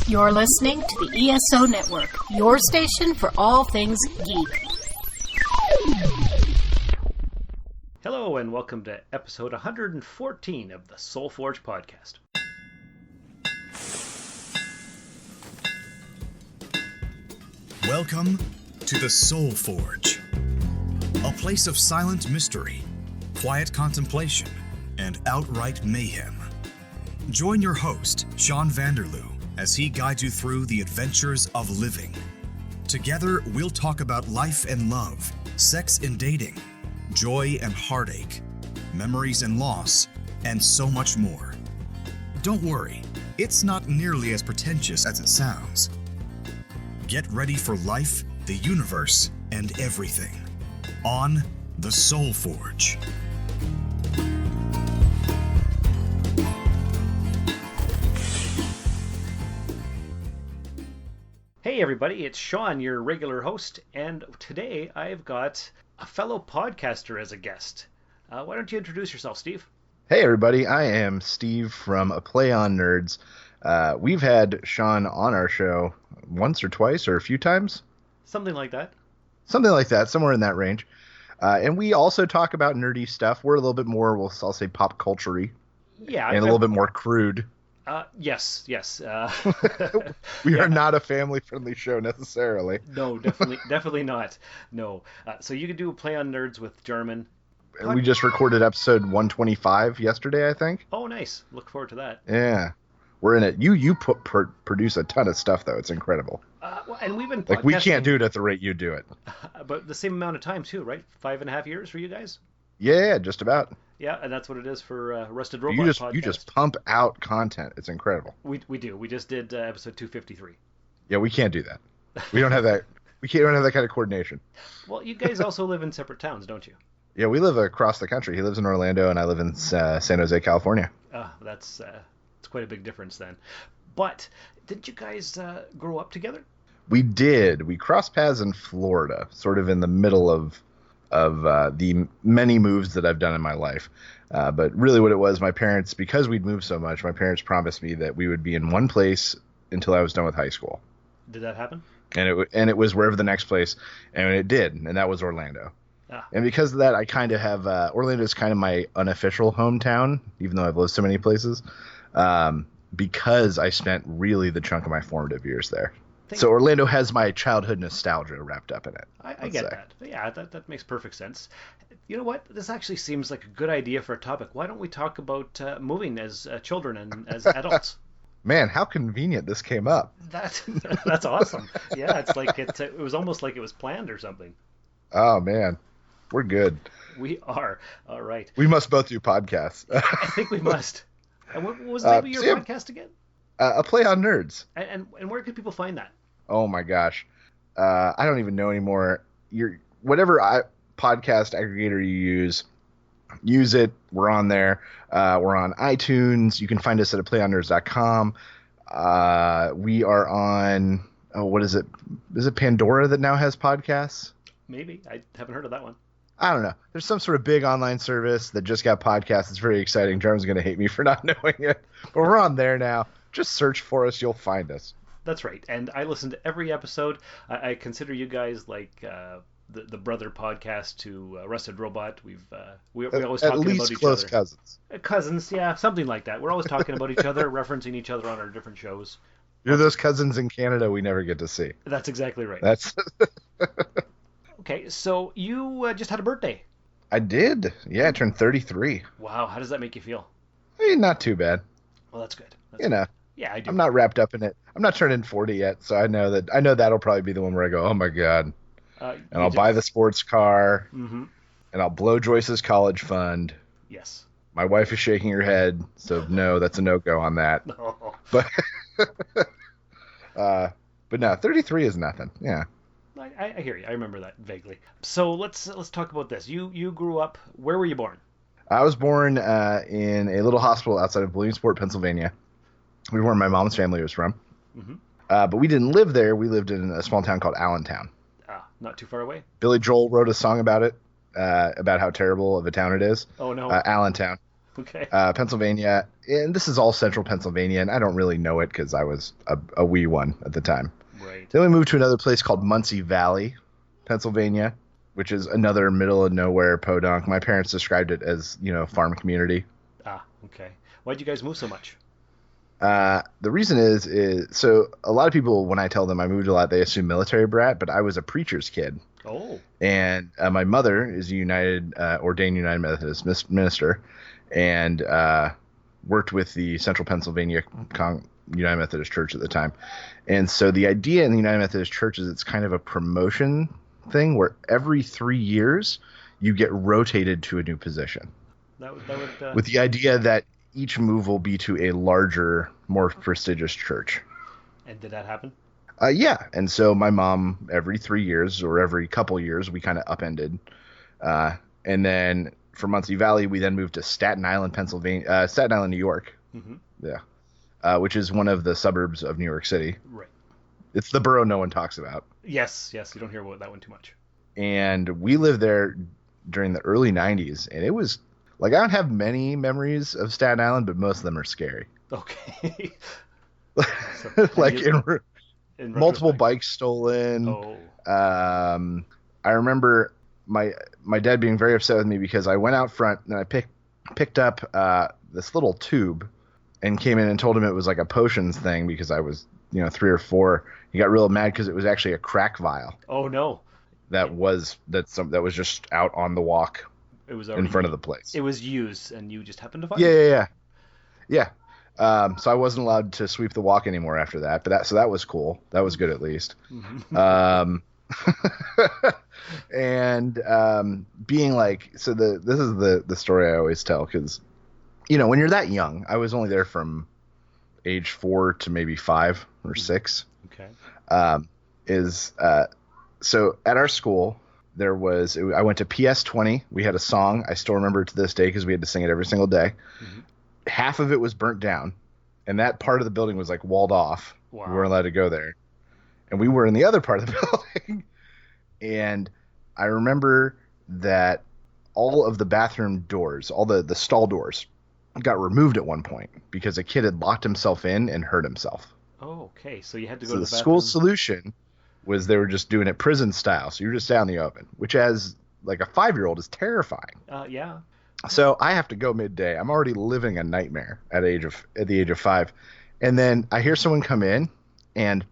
You're listening to the ESO Network, your station for all things geek. Hello and welcome to episode 114 of the Soul Forge podcast. Welcome to the Soul Forge, a place of silent mystery, quiet contemplation, and outright mayhem. Join your host, Sean Vanderloo, as he guides you through the adventures of living. Together, we'll talk about life and love, sex and dating, joy and heartache, memories and loss, and so much more. Don't worry, it's not nearly as pretentious as it sounds. Get ready for life, the universe, and everything on the Soul Forge. Hey everybody, it's Sean, your regular host, and today I've got a fellow podcaster as a guest. Why don't you introduce yourself, Steve? Hey everybody, I am Steve from A Play on Nerds. We've had Sean on our show once or twice or a few times. Something like that. Something like that, somewhere in that range. And we also talk about nerdy stuff. We're a little bit more, I'll say pop culture-y. Yeah. And a little bit more crude. Yes. We are not a family-friendly show necessarily. No, definitely not. No. So you can do a Play on Nerds with German. And we just recorded episode 125 yesterday, I think. Oh, nice. Look forward to that. Yeah. We're in it. You produce a ton of stuff, though. It's incredible. And we've been podcasting, like, we can't do it at the rate you do it. But the same amount of time, too, right? 5.5 years for you guys? Yeah, just about. Yeah, and that's what it is for Rusted Robot podcast. You just pump out content. It's incredible. We do. We just did episode 253. Yeah, we can't do that. We don't have that. We don't have that kind of coordination. Well, you guys also live in separate towns, don't you? Yeah, we live across the country. He lives in Orlando, and I live in San Jose, California. That's quite a big difference then. But didn't you guys grow up together? We did. We crossed paths in Florida, sort of in the middle of the many moves that I've done in my life. But really what it was, my parents, because we'd moved so much, my parents promised me that we would be in one place until I was done with high school. Did that happen? And it was wherever the next place, and it did, and that was Orlando. And because of that, I kind of have Orlando is kind of my unofficial hometown, even though I've lived so many places, because I spent really the chunk of my formative years there. So Orlando has my childhood nostalgia wrapped up in it. I get that. Yeah, that makes perfect sense. You know what? This actually seems like a good idea for a topic. Why don't we talk about moving as children and as adults? Man, how convenient this came up. That's awesome. Yeah, it's like it was almost like it was planned or something. Oh, man. We're good. We are. All right. We must both do podcasts. I think we must. And what was the name of your podcast again? A Play on Nerds. And where could people find that? Oh my gosh, I don't even know anymore. Whatever podcast aggregator you use it. We're on there. We're on iTunes. You can find us at aplayonnerds.com. We are on. Oh, what is it? Is it Pandora that now has podcasts? Maybe. I haven't heard of that one. I don't know. There's some sort of big online service that just got podcasts. It's very exciting. Jarman's going to hate me for not knowing it, but we're on there now. Just search for us. You'll find us. That's right. And I listen to every episode. I consider you guys like the brother podcast to Rusted Robot. We always talking about each other. At least close cousins. Cousins, yeah, something like that. We're always talking about each other, referencing each other on our different shows. You're those cousins in Canada we never get to see. That's exactly right. That's Okay, so you just had a birthday. I did. Yeah, I turned 33. Wow, how does that make you feel? I mean, not too bad. Well, that's good. Yeah, I do. I'm not wrapped up in it. I'm not turning 40 yet, so I know that'll probably be the one where I go, oh my god. And I'll buy the sports car. Mm-hmm. And I'll blow Joyce's college fund. Yes. My wife is shaking her head, so no, that's a no-go on that. No. But no, 33 is nothing. Yeah. I hear you. I remember that vaguely. So let's talk about this. You grew up. Where were you born? I was born in a little hospital outside of Williamsport, Pennsylvania. We were where my mom's family was from. Mm-hmm. But we didn't live there. We lived in a small town called Allentown. Not too far away. Billy Joel wrote a song about it, about how terrible of a town it is. Oh, no. Allentown. Okay. Pennsylvania, and this is all central Pennsylvania, and I don't really know it because I was a wee one at the time. Right. Then we moved to another place called Muncie Valley, Pennsylvania, which is another middle of nowhere podunk. My parents described it as, farm community. Ah, okay. Why'd you guys move so much? The reason is so a lot of people, when I tell them I moved a lot, they assume military brat, but I was a preacher's kid. Oh. And my mother is a ordained United Methodist minister, and worked with the Central Pennsylvania United Methodist Church at the time. And so the idea in the United Methodist Church is it's kind of a promotion thing where every 3 years you get rotated to a new position. That would with the idea that each move will be to a larger, more prestigious church. And did that happen? Yeah. And so my mom, every 3 years or every couple years, we kind of upended. And then for Muncie Valley, we then moved to Staten Island, New York. Mm-hmm. Yeah. Which is one of the suburbs of New York City. Right. It's the borough no one talks about. Yes. You don't hear about that one too much. And we lived there during the early 90s, and it was like, I don't have many memories of Staten Island, but most of them are scary. Okay. Like in multiple retrospect. bikes stolen. Oh. I remember my dad being very upset with me because I went out front and I picked up this little tube and came in and told him it was like a potions thing because I was 3 or 4. He got real mad because it was actually a crack vial. Oh no. That was just out on the walk. It was in front of the place. It was used, and you just happened to find it. Yeah. So I wasn't allowed to sweep the walk anymore after that. But that was cool. That was good at least. Mm-hmm. And being like, so this is the story I always tell because, when you're that young, I was only there from age 4 to maybe 5 or 6. Okay. So at our school. I went to PS20. We had a song. I still remember it to this day because we had to sing it every single day. Mm-hmm. Half of it was burnt down, and that part of the building was like walled off. Wow. We weren't allowed to go there. And we were in the other part of the building. And I remember that all of the bathroom doors, all the stall doors, got removed at one point because a kid had locked himself in and hurt himself. Oh, okay. So you had to go So to the the bathroom. school's solution was they were just doing it prison style. So you're just down in the open, which as like a 5-year-old is terrifying. Yeah. So I have to go midday. I'm already living a nightmare at the age of 5. And then I hear someone come in, and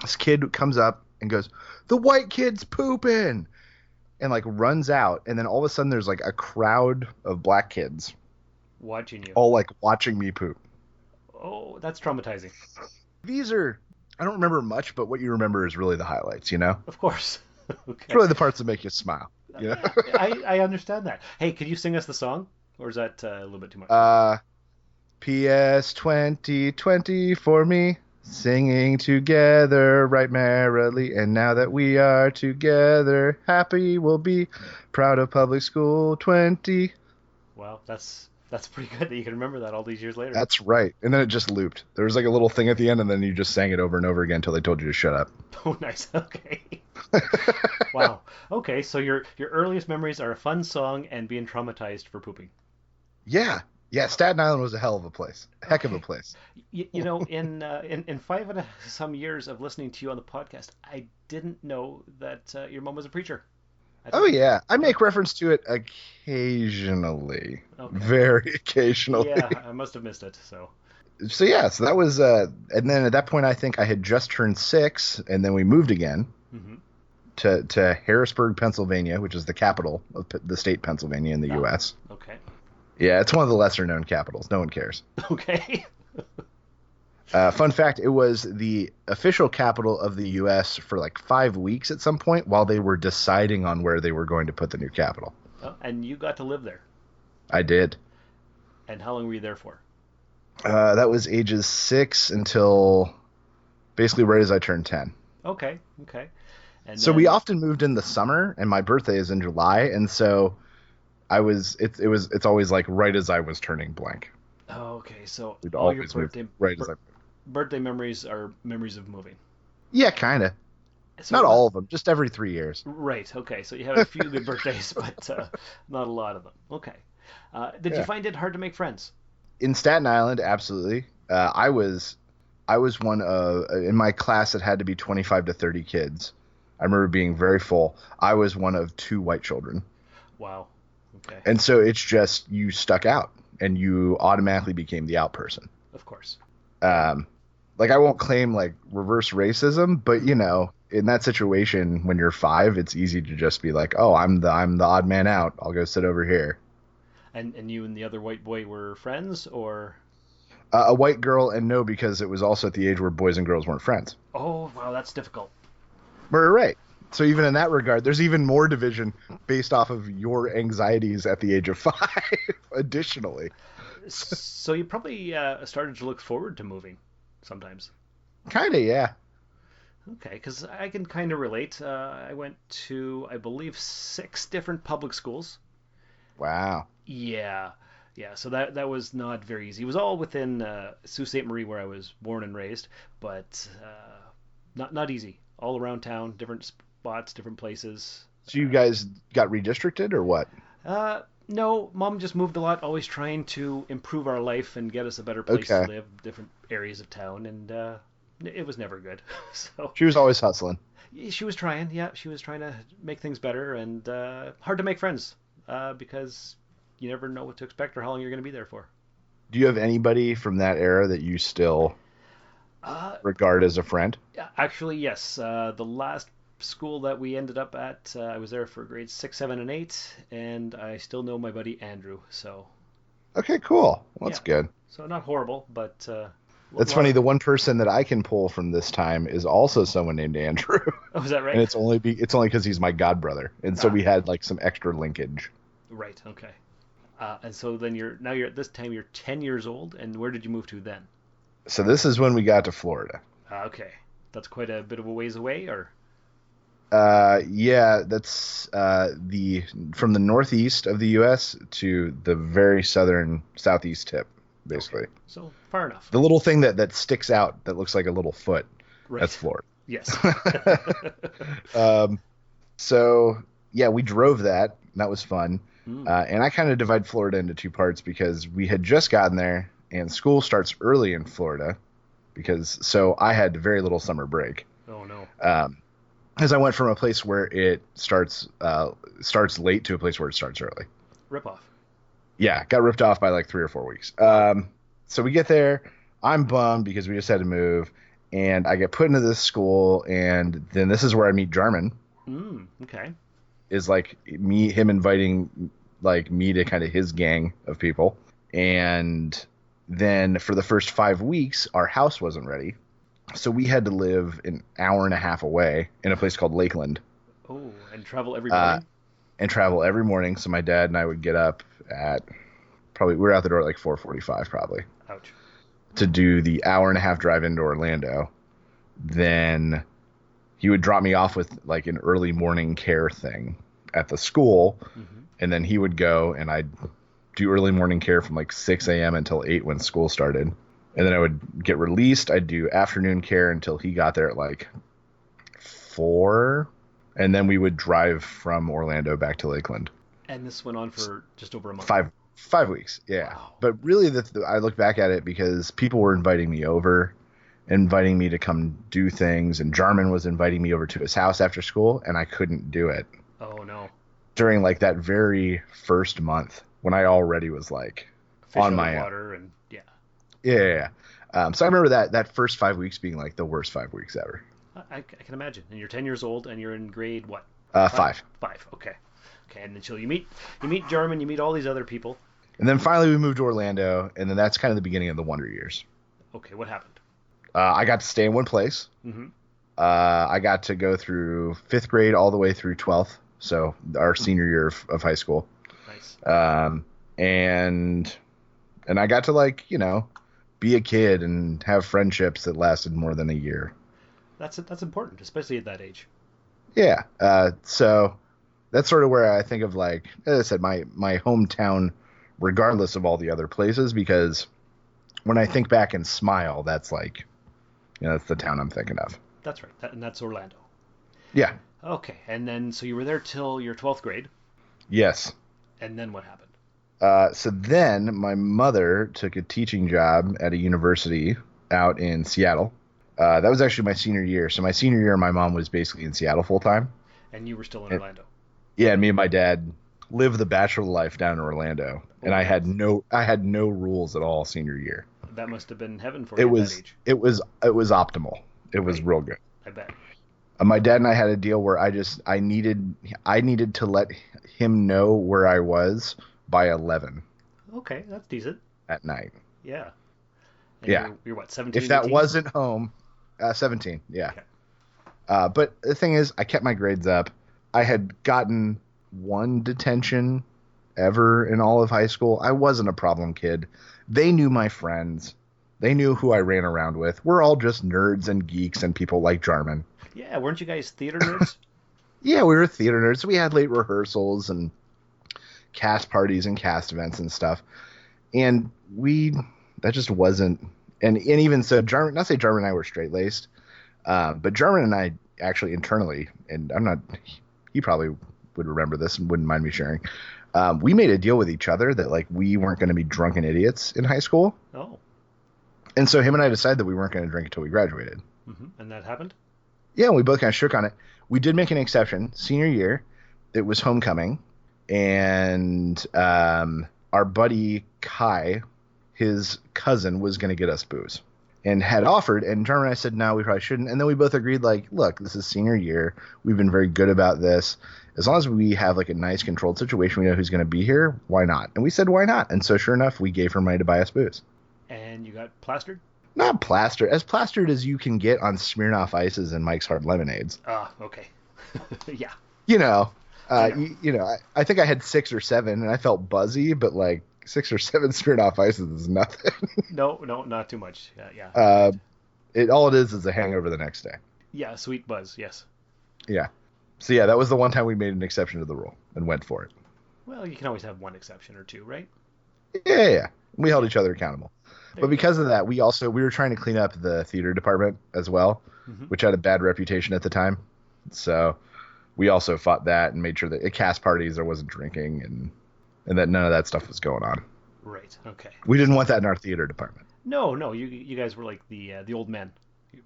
this kid comes up and goes, "The white kid's pooping," and like runs out. And then all of a sudden there's like a crowd of black kids watching you, all like watching me poop. Oh, that's traumatizing. I don't remember much, but what you remember is really the highlights, Of course. Okay. It's really the parts that make you smile. Yeah. I understand that. Hey, could you sing us the song? Or is that a little bit too much? PS 2020 for me, singing together right merrily. And now that we are together, happy we'll be, proud of public school 20. Wow, that's pretty good that you can remember that all these years later. That's right. And then it just looped. There was like a little thing at the end, and then you just sang it over and over again until they told you to shut up. Oh, nice. Okay. Wow. Okay, so your earliest memories are a fun song and being traumatized for pooping. Yeah. Staten Island was a hell of a place. Heck of a place. In 5 and some years of listening to you on the podcast, I didn't know that your mom was a preacher. Oh, yeah. I make reference to it occasionally. Okay. Very occasionally. Yeah, I must have missed it. So that was, and then at that point, I think I had just turned 6, and then we moved again to Harrisburg, Pennsylvania, which is the capital of the state Pennsylvania in the U.S. Okay. Yeah, it's one of the lesser known capitals. No one cares. Okay. Fun fact, it was the official capital of the U.S. for like 5 weeks at some point while they were deciding on where they were going to put the new capital. Oh, and you got to live there. I did. And how long were you there for? That was ages 6 until basically right as I turned 10. Okay. And so we often moved in the summer, and my birthday is in July, and so it's always like right as I was turning blank. Oh, okay. So We'd all your always move birthday right as I birthday memories are memories of moving. Yeah, kind of. So not all of them, just every 3 years. Right. Okay. So you have a few good birthdays, but not a lot of them. Okay. Did you find it hard to make friends? In Staten Island, absolutely. I was one of, in my class, it had to be 25 to 30 kids. I remember being very full. I was one of 2 white children. Wow. Okay. And so it's just, you stuck out and you automatically became the out person. Of course. Like, I won't claim like reverse racism, but in that situation, when you're 5, it's easy to just be like, oh, I'm the odd man out. I'll go sit over here. And you and the other white boy were friends, or? A white girl, and no, because it was also at the age where boys and girls weren't friends. Oh, wow, that's difficult. Right. So even in that regard, there's even more division based off of your anxieties at the age of 5, additionally. So you probably started to look forward to moving sometimes. Kind of, yeah. Okay, because I can kind of relate. I went to, I believe, 6 different public schools. Wow. Yeah, so that was not very easy. It was all within Sault Ste. Marie, where I was born and raised, but not easy. All around town, different spots, different places. So you guys got redistricted or what? No, Mom just moved a lot, always trying to improve our life and get us a better place to live, different areas of town, and it was never good. So she was always hustling. She was trying, she was trying to make things better, and hard to make friends because you never know what to expect or how long you're going to be there for. Do you have anybody from that era that you still regard as a friend? Actually, yes. The last school that we ended up at, I was there for grades 6, 7, and 8, and I still know my buddy Andrew. So. Okay, cool. Well, that's good. So not horrible, but. That's funny. The one person that I can pull from this time is also someone named Andrew. Oh, is that right? And it's only because he's my godbrother, and so we had like some extra linkage. Right. Okay. And so then you're at this time you're 10 years old, and where did you move to then? So this is when we got to Florida. Okay, that's quite a bit of a ways away, or? Yeah, that's from the northeast of the U.S. to the very southeast tip, basically. Okay. So far enough. The little thing that sticks out that looks like a little foot. Right. That's Florida. Yes. So yeah, we drove that. And that was fun. And I kind of divide Florida into 2 parts because we had just gotten there and school starts early in Florida so I had very little summer break. Oh no. As I went from a place where it starts late to a place where it starts early. Rip off. Yeah, got ripped off by like 3 or 4 weeks. So we get there. I'm bummed because we just had to move, and I get put into this school, and then this is where I meet Jarman. Okay. Is like him inviting like me to kind of his gang of people, and then for the first 5 weeks, our house wasn't ready. So we had to live an hour and a half away in a place called Lakeland. Oh, and travel every morning? So my dad and I would get up at we were out the door at like 4:45 probably. Ouch. To do the hour and a half drive into Orlando. Then he would drop me off with like an early morning care thing at the school. Mm-hmm. And then he would go and I'd do early morning care from like 6 a.m. until 8 when school started. And then I would get released. I'd do afternoon care until he got there at like 4. And then we would drive from Orlando back to Lakeland. And this went on for just over a month. 5 weeks, yeah. Wow. But really, I look back at it because people were inviting me over, inviting me to come do things. And Jarman was inviting me over to his house after school, and I couldn't do it. Oh, no. During like that very first month when I already was like fish on my water and yeah. Yeah. So I remember that first 5 weeks being like the worst 5 weeks ever. I can imagine. And you're 10 years old and you're in grade what? 5. 5. Okay. And then you meet Jarman, you meet all these other people. And then finally we moved to Orlando, and then that's kind of the beginning of the Wonder Years. Okay, what happened? I got to stay in one place. Mm-hmm. I got to go through 5th grade all the way through 12th, so our senior year of high school. Nice. And I got to be a kid and have friendships that lasted more than a year. That's important, especially at that age. Yeah. So that's sort of where I think of as I said, my hometown, regardless of all the other places, because when I think back and smile, that's that's the town I'm thinking of. That's right. And that's Orlando. Yeah. Okay. And then, so you were there till your 12th grade? Yes. And then what happened? So then my mother took a teaching job at a university out in Seattle. That was actually my senior year. So my senior year, my mom was basically in Seattle full time. And you were still in Orlando. Yeah, and me and my dad lived the bachelor life down in Orlando, and I had no rules at all senior year. That must have been heaven for you at that age. It was optimal. It was real good. I bet. My dad and I had a deal where I needed to let him know where I was by 11 Okay, that's decent. at night. Yeah. And Yeah. You're what, 17? If that 18? wasn't home, 17, yeah. Okay. But the thing is, I kept my grades up. I had gotten one detention ever in all of high school. I wasn't a problem kid. They knew my friends. They knew who I ran around with. We're all just nerds and geeks and people like Jarman. Yeah, weren't you guys theater nerds? Yeah, we were theater nerds. We had late rehearsals and cast parties and cast events and stuff. And that just wasn't, and even so, Jarman, not say Jarman and I were straight-laced, but Jarman and I actually internally, and he probably would remember this and wouldn't mind me sharing, we made a deal with each other that like we weren't going to be drunken idiots in high school. Oh. And so him and I decided that we weren't going to drink until we graduated. Mm-hmm. And that happened? Yeah, we both kind of shook on it. We did make an exception. Senior year, it was homecoming, and our buddy Kai, his cousin, was going to get us booze and had offered. And Jarman and I said, no, we probably shouldn't. And then we both agreed, like, look, this is senior year. We've been very good about this. As long as we have like a nice controlled situation, we know who's going to be here. Why not? And we said, why not? And so sure enough, we gave her money to buy us booze. And you got plastered? Not plastered. As plastered as you can get on Smirnoff Ices and Mike's Hard Lemonades. Ah, okay. Yeah. You know, I think I had 6 or 7 and I felt buzzy, but like 6 or 7 Smirnoff Ices is nothing. No, not too much. Yeah. All it is a hangover the next day. Yeah, sweet buzz, yes. Yeah. So yeah, that was the one time we made an exception to the rule and went for it. Well, you can always have one exception or two, right? Yeah. We held each other accountable. There But you because of that, we were trying to clean up the theater department as well, Mhm. which had a bad reputation at the time. So we also fought that and made sure that at cast parties there wasn't drinking and that none of that stuff was going on. Right. Okay. We didn't want that in our theater department. No. You guys were like the old men.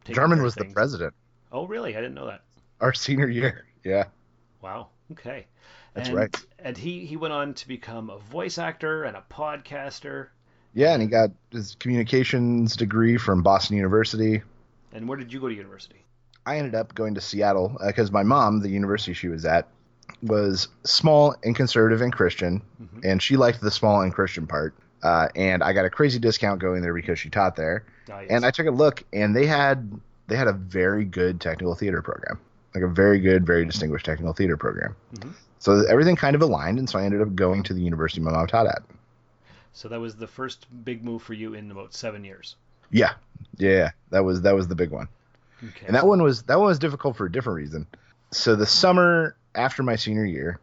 taking Jarman care of was the things. president Oh, really? I didn't know that. our senior year. Yeah, Wow. Okay. That's right. And he went on to become a voice actor and a podcaster. yeah, and he got his communications degree from Boston University. And where did you go to university? I ended up going to Seattle because my mom, the university she was at, was small and conservative and Christian, and she liked the small and Christian part. And I got a crazy discount going there because she taught there. Ah, yes. And I took a look, and they had a very good technical theater program, like a very good, very distinguished technical theater program. Mhm. So everything kind of aligned, and so I ended up going to the university my mom taught at. So that was the first big move for you in about 7 years. Yeah, that was the big one. Okay. And that one was difficult for a different reason. So the summer after my senior year,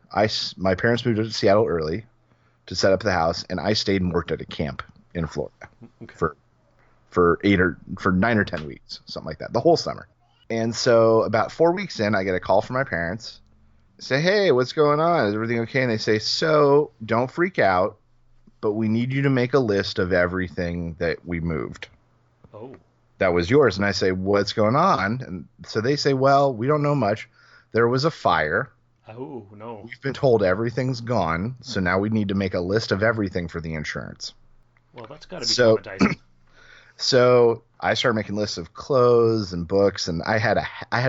my parents moved to Seattle early to set up the house, and I stayed and worked at a camp in Florida Okay. for 9 or 10 weeks, something like that, the whole summer. And so about 4 weeks in, I get a call from my parents, say, "Hey, what's going on? Is everything okay?" And they say, "So don't freak out, but we need you to make a list of everything that we moved Oh. that was yours." And I say, "What's going on?" And so they say, "Well, we don't know much. There was a fire. Oh, no. We've been told everything's gone. So now we need to make a list of everything for the insurance." Well, that's got to be So- traumatizing. So I started making lists of clothes and books, and I had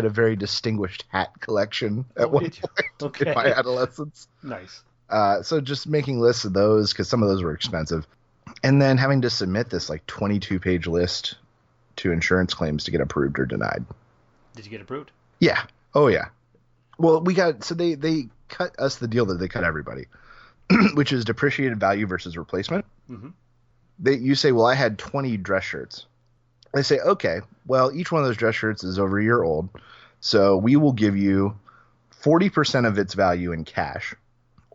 a very distinguished hat collection at one did you? point Okay. in my adolescence. Nice. So just making lists of those because some of those were expensive, and then having to submit this like 22-page list to insurance claims to get approved or denied. Did you get approved? Yeah. Oh yeah. Well, they cut us the deal that they cut everybody, which is depreciated value versus replacement. Mm-hmm. You say, well, I had 20 dress shirts. They say, okay, well, each one of those dress shirts is over a year old, so we will give you 40% of its value in cash,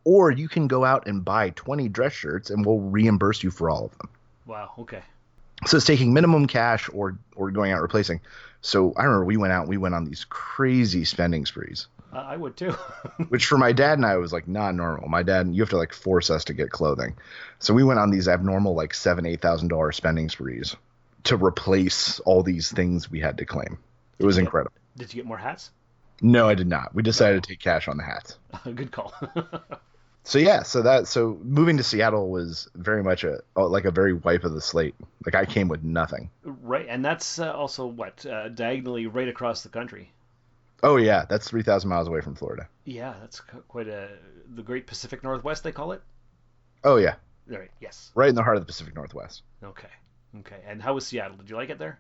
or you can go out and buy 20 dress shirts and we'll reimburse you for all of them. Wow. Okay. So it's taking minimum cash or going out replacing. So I remember we went on these crazy spending sprees. I would too. Which for my dad and I was like not normal. My dad, you have to like force us to get clothing. So we went on these abnormal like $7,000-8,000 spending sprees to replace all these things we had to claim. It was incredible. Did you get more hats? No, I did not. We decided to take cash on the hats. Good call. So moving to Seattle was very much a very wipe of the slate. Like I came with nothing. Right, and that's also what diagonally right across the country. Oh yeah, that's 3,000 miles away from Florida. Yeah, that's quite the Great Pacific Northwest they call it. Oh yeah, Right. Yes. right in the heart of the Pacific Northwest. Okay. And how was Seattle? Did you like it there?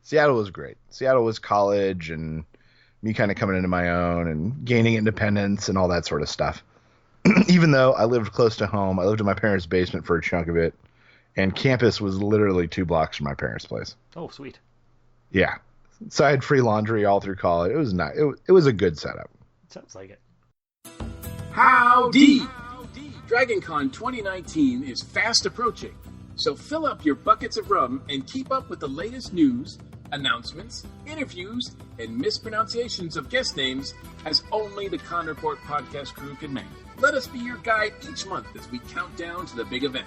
Seattle was great. Seattle was college and me kind of coming into my own and gaining independence and all that sort of stuff. Even though I lived close to home, I lived in my parents' basement for a chunk of it, and campus was literally 2 blocks from my parents' place. Oh, sweet. Yeah. So I had free laundry all through college. It was nice. It was a good setup. Sounds like it. Howdy! DragonCon 2019 is fast approaching, so fill up your buckets of rum and keep up with the latest news, announcements, interviews, and mispronunciations of guest names as only the Con Report podcast crew can manage. Let us be your guide each month as we count down to the big event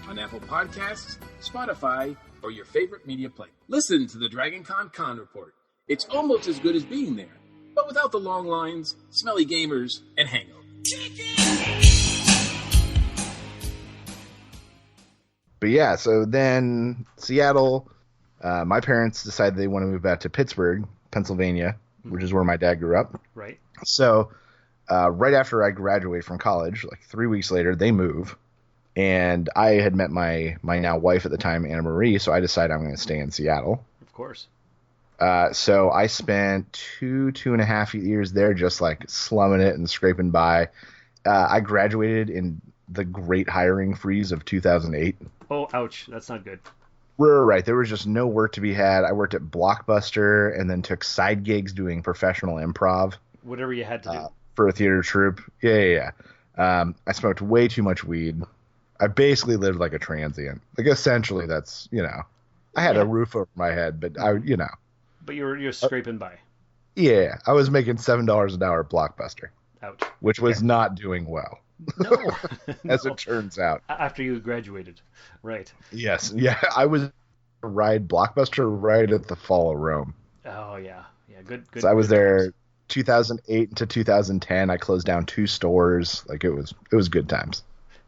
on Apple Podcasts, Spotify, or your favorite media player. Listen to the DragonCon Con Report. It's almost as good as being there, but without the long lines, smelly gamers, and hangovers. But yeah, so then Seattle, my parents decided they want to move back to Pittsburgh, Pennsylvania, which is where my dad grew up. Right. So right after I graduated from college, like 3 weeks later, they move. And I had met my now wife at the time, Anna Marie, so I decided I'm going to stay in Seattle. Of course. So I spent 2.5 years there just like slumming it and scraping by. I graduated in the great hiring freeze of 2008. Oh, ouch. That's not good. Right. There was just no work to be had. I worked at Blockbuster and then took side gigs doing professional improv. Whatever you had to do. For a theater troupe. Yeah. I smoked way too much weed. I basically lived like a transient. Like essentially that's, I had a roof over my head, but But you're scraping by. Yeah, I was making $7 an hour at Blockbuster. Ouch. Which was not doing well. No. As No. it turns out. After you graduated. Right. Yes. Yeah, I was ride Blockbuster right at the fall of Rome. Oh, yeah. Yeah, good. So I was good there times. 2008 to 2010. I closed down 2 stores. Like it was good times.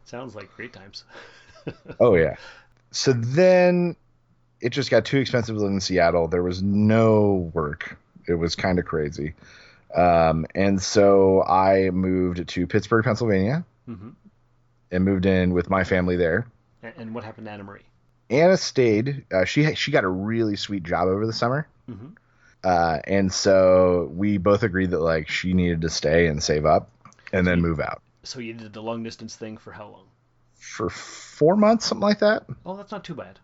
Sounds like great times. Oh yeah. So then it just got too expensive to live in Seattle. There was no work. It was kind of crazy. And so I moved to Pittsburgh, Pennsylvania, Mm-hmm. and moved in with my family there. And what happened to Anna Marie? Anna stayed. She got a really sweet job over the summer. Mm-hmm. And so we both agreed that like she needed to stay and save up and then move out. So you did the long distance thing for how long? For 4 months, something like that. Oh, that's not too bad.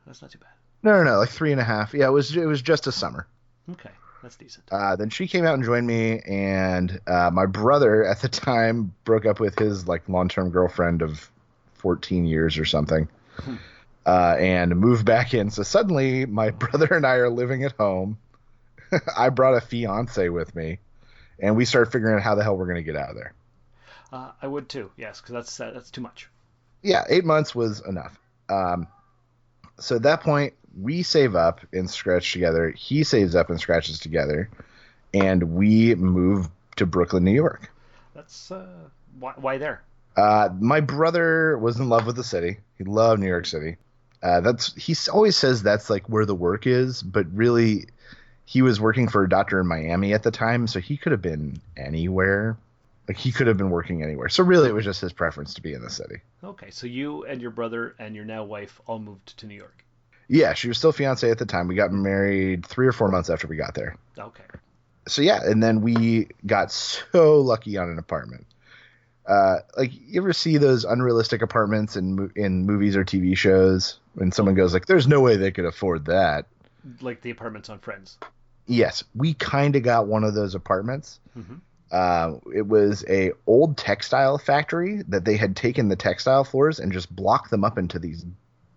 No, like 3.5. Yeah, it was just a summer. Okay, that's decent. Then she came out and joined me, and my brother at the time broke up with his like long-term girlfriend of 14 years or something, and moved back in. So suddenly, my brother and I are living at home. I brought a fiance with me, and we started figuring out how the hell we're going to get out of there. I would too, yes, because that's too much. Yeah, 8 months was enough. So at that point, we save up and scratch together. He saves up and scratches together, and we move to Brooklyn, New York. That's why there? My brother was in love with the city. He loved New York City. He always says that's like where the work is, but really, he was working for a doctor in Miami at the time, so he could have been anywhere. Like he could have been working anywhere. So really, it was just his preference to be in the city. Okay, so you and your brother and your now wife all moved to New York. Yeah, she was still fiancée at the time. We got married 3 or 4 months after we got there. Okay. So yeah, and then we got so lucky on an apartment. Like you ever see those unrealistic apartments in movies or TV shows when someone goes like, "There's no way they could afford that." Like the apartments on Friends. Yes, we kind of got one of those apartments. Mm-hmm. It was a old textile factory that they had taken the textile floors and just blocked them up into these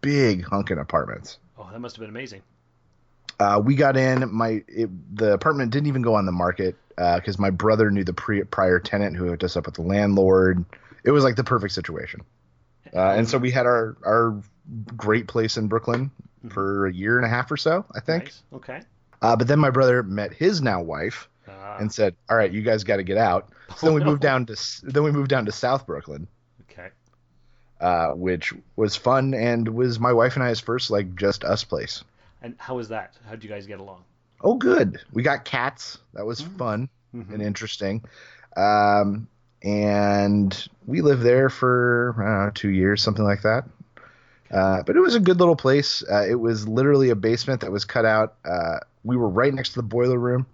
big hunkin' apartments. Oh, that must have been amazing. We got in. The apartment didn't even go on the market because my brother knew the prior tenant who hooked us up with the landlord. It was like the perfect situation. And so we had our great place in Brooklyn for a year and a half or so, I think. Nice. Okay. But then my brother met his now wife and said, "All right, you guys got to get out." So then we moved down to South Brooklyn. Okay. Which was fun and was my wife and I's first like just us place. And how was that? How'd you guys get along? Oh, good. We got cats. That was fun and interesting. And we lived there for, I don't know, 2 years, something like that. But it was a good little place. It was literally a basement that was cut out. We were right next to the boiler room.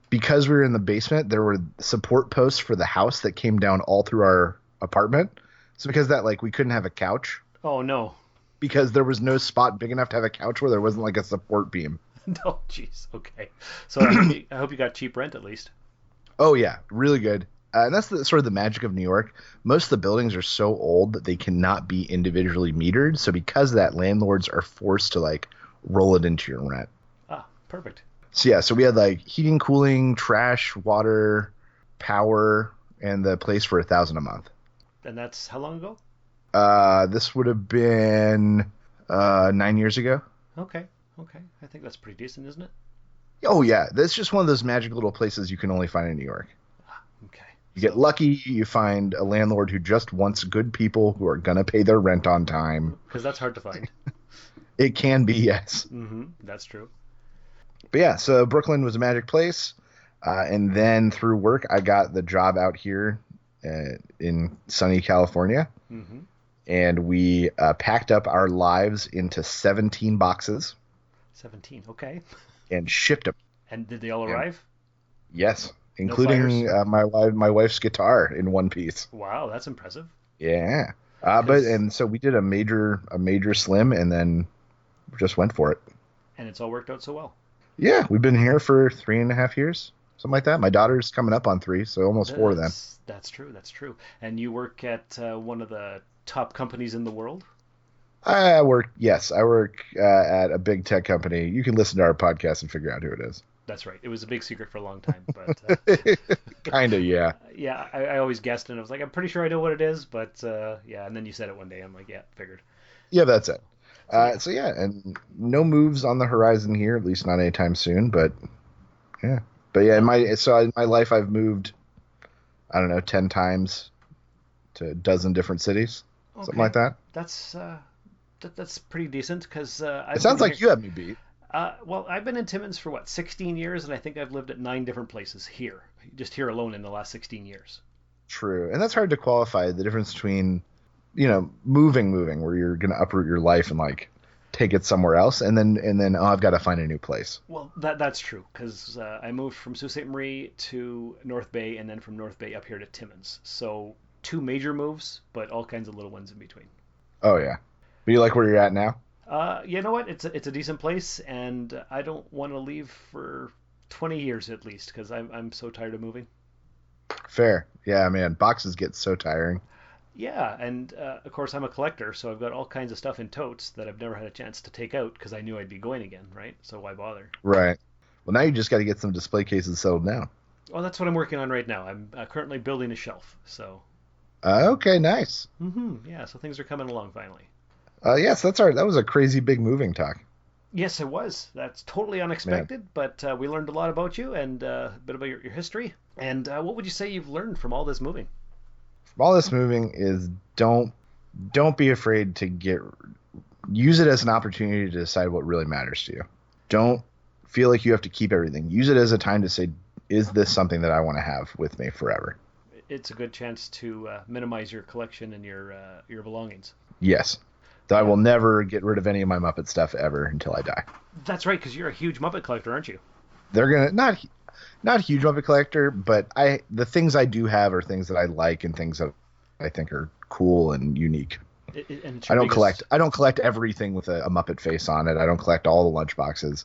Because we were in the basement, there were support posts for the house that came down all through our apartment. So because that, like, we couldn't have a couch. Oh, no. Because there was no spot big enough to have a couch where there wasn't, like, a support beam. No, jeez. Okay. So I hope you got cheap rent at least. Oh, yeah. Really good. And that's sort of the magic of New York. Most of the buildings are so old that they cannot be individually metered. So because of that, landlords are forced to, like, roll it into your rent. Ah, perfect. So, yeah. So we had, like, heating, cooling, trash, water, power, and the place for $1,000 a month. And that's how long ago? This would have been 9 years ago. Okay. I think that's pretty decent, isn't it? Oh, yeah. That's just one of those magic little places you can only find in New York. Okay. You get lucky, you find a landlord who just wants good people who are going to pay their rent on time. Because that's hard to find. It can be, yes. Mm-hmm. That's true. But yeah, so Brooklyn was a magic place. And then through work, I got the job out here in sunny California. Mm-hmm. And we packed up our lives into 17 boxes. 17, okay. And shipped them. And did they all arrive? Yes, including my wife's guitar in one piece. Wow, that's impressive. Yeah. So we did a major slim and then just went for it. And it's all worked out so well. Yeah, we've been here for 3.5 years, something like that. My daughter's coming up on 3, so almost 4 of them. That's true. And you work at one of the top companies in the world? I work at a big tech company. You can listen to our podcast and figure out who it is. That's right. It was a big secret for a long time, but kind of, yeah. Yeah, I always guessed, and I was like, I'm pretty sure I know what it is, but yeah. And then you said it one day. I'm like, yeah, figured. Yeah, that's it. So yeah, and no moves on the horizon here, at least not anytime soon. But yeah, in my life, I've moved, I don't know, 10 times to a dozen different cities, something like that. That's pretty decent because it sounds like you have me beat. Well, I've been in Timmins for 16 years, and I think I've lived at 9 different places here, just here alone in the last 16 years. True, and that's hard to qualify the difference between, moving, where you're going to uproot your life and like take it somewhere else, and then I've got to find a new place. Well, that's true because I moved from Sault Ste. Marie to North Bay, and then from North Bay up here to Timmins. So 2 major moves, but all kinds of little ones in between. Oh yeah, but you like where you're at now? You know what? It's a decent place, and I don't want to leave for 20 years at least because I'm so tired of moving. Fair. Yeah, man, boxes get so tiring. Yeah, and of course I'm a collector, so I've got all kinds of stuff in totes that I've never had a chance to take out because I knew I'd be going again, right? So why bother? Right. Well, now you just got to get some display cases settled down. Well, that's what I'm working on right now. I'm currently building a shelf, so. Okay, nice. Yeah, so things are coming along finally. Yes, that's right. That was a crazy big moving talk. Yes, it was. That's totally unexpected, but we learned a lot about you and a bit about your history. And what would you say you've learned from all this moving? From all this moving is don't be afraid to use it as an opportunity to decide what really matters to you. Don't feel like you have to keep everything. Use it as a time to say, is this something that I want to have with me forever? It's a good chance to minimize your collection and your belongings. Yes. Though I will never get rid of any of my Muppet stuff ever until I die. That's right, because you're a huge Muppet collector, aren't you? They're gonna not a huge Muppet collector, but the things I do have are things that I like and things that I think are cool and unique. I don't collect everything with a Muppet face on it. I don't collect all the lunchboxes.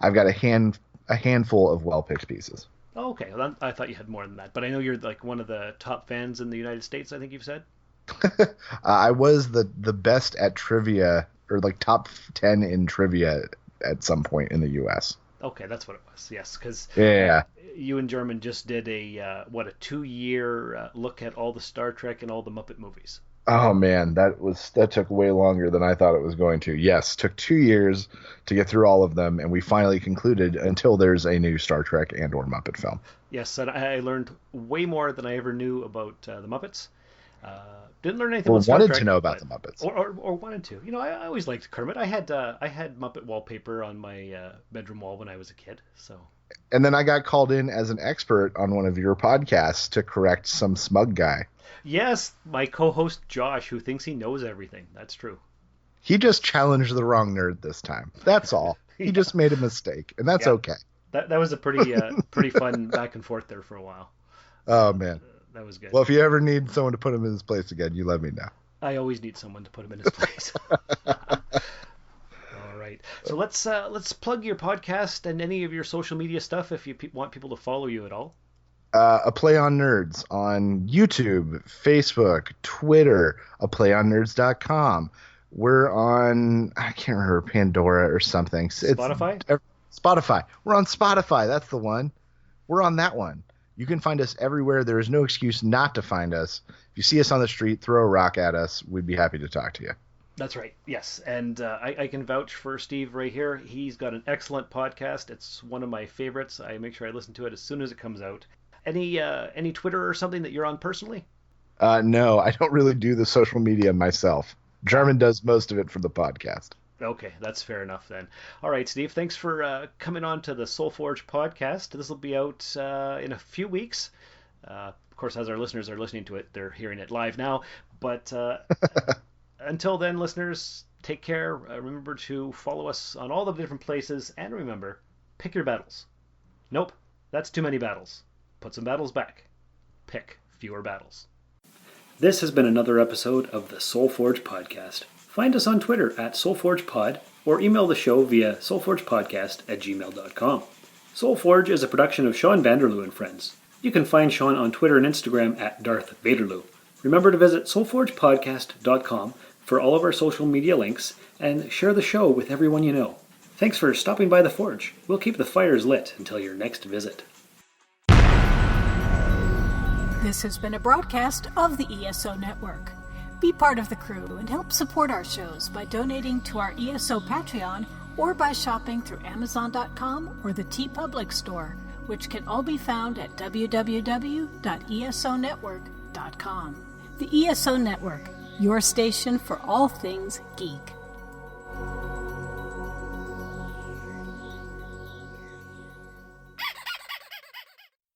I've got a handful of well-picked pieces. Oh, okay. Well, I thought you had more than that, but I know you're like one of the top fans in the United States, I think you've said. I was the best at trivia, or like top 10 in trivia at some point in the U.S. Okay, that's what it was. Yes, because Yeah. you and German just did a 2-year look at all the Star Trek and all the Muppet movies. Oh man, that took way longer than I thought it was going to. Yes, took 2 years to get through all of them, and we finally concluded until there's a new Star Trek and or Muppet film. Yes, and I learned way more than I ever knew about the Muppets. Didn't learn anything Or about Star wanted Trek, to know about but- the Muppets. or wanted to. You know, I always liked Kermit. I had Muppet wallpaper on my bedroom wall when I was a kid. So And then I got called in as an expert on one of your podcasts to correct some smug guy. yes, my co-host Josh, who thinks he knows everything. That's true. He just challenged the wrong nerd this time. That's all. He just made a mistake, and that's Yeah. okay. That was a pretty fun back and forth there for a while. Oh man. That was good. Well, if you ever need someone to put him in his place again, you let me know. I always need someone to put him in his place. All right. So let's plug your podcast and any of your social media stuff if you want people to follow you at all. A Play on Nerds on YouTube, Facebook, Twitter, aplayonnerds.com. We're on, I can't remember, Pandora or something. It's Spotify? Spotify. We're on Spotify. That's the one. We're on that one. You can find us everywhere. There is no excuse not to find us. If you see us on the street, throw a rock at us. We'd be happy to talk to you. That's right. Yes. And I can vouch for Steve right here. He's got an excellent podcast. It's one of my favorites. I make sure I listen to it as soon as it comes out. Any Twitter or something that you're on personally? No, I don't really do the social media myself. Jarman does most of it for the podcast. Okay, that's fair enough then. All right, Steve, thanks for coming on to the Soul Forge podcast. This will be out in a few weeks. Of course, as our listeners are listening to it, they're hearing it live now. But until then, listeners, take care. Remember to follow us on all the different places. And remember, pick your battles. Nope, that's too many battles. Put some battles back. Pick fewer battles. This has been another episode of the Soul Forge podcast. Find us on Twitter at SoulForgePod or email the show via soulforgepodcast@gmail.com. Soul Forge is a production of Sean Vanderloo and Friends. You can find Sean on Twitter and Instagram at Darth Vaderloo. Remember to visit soulforgepodcast.com for all of our social media links and share the show with everyone you know. Thanks for stopping by the Forge. We'll keep the fires lit until your next visit. This has been a broadcast of the ESO Network. Be part of the crew and help support our shows by donating to our ESO Patreon or by shopping through Amazon.com or the TeePublic store, which can all be found at www.esonetwork.com. The ESO Network, your station for all things geek.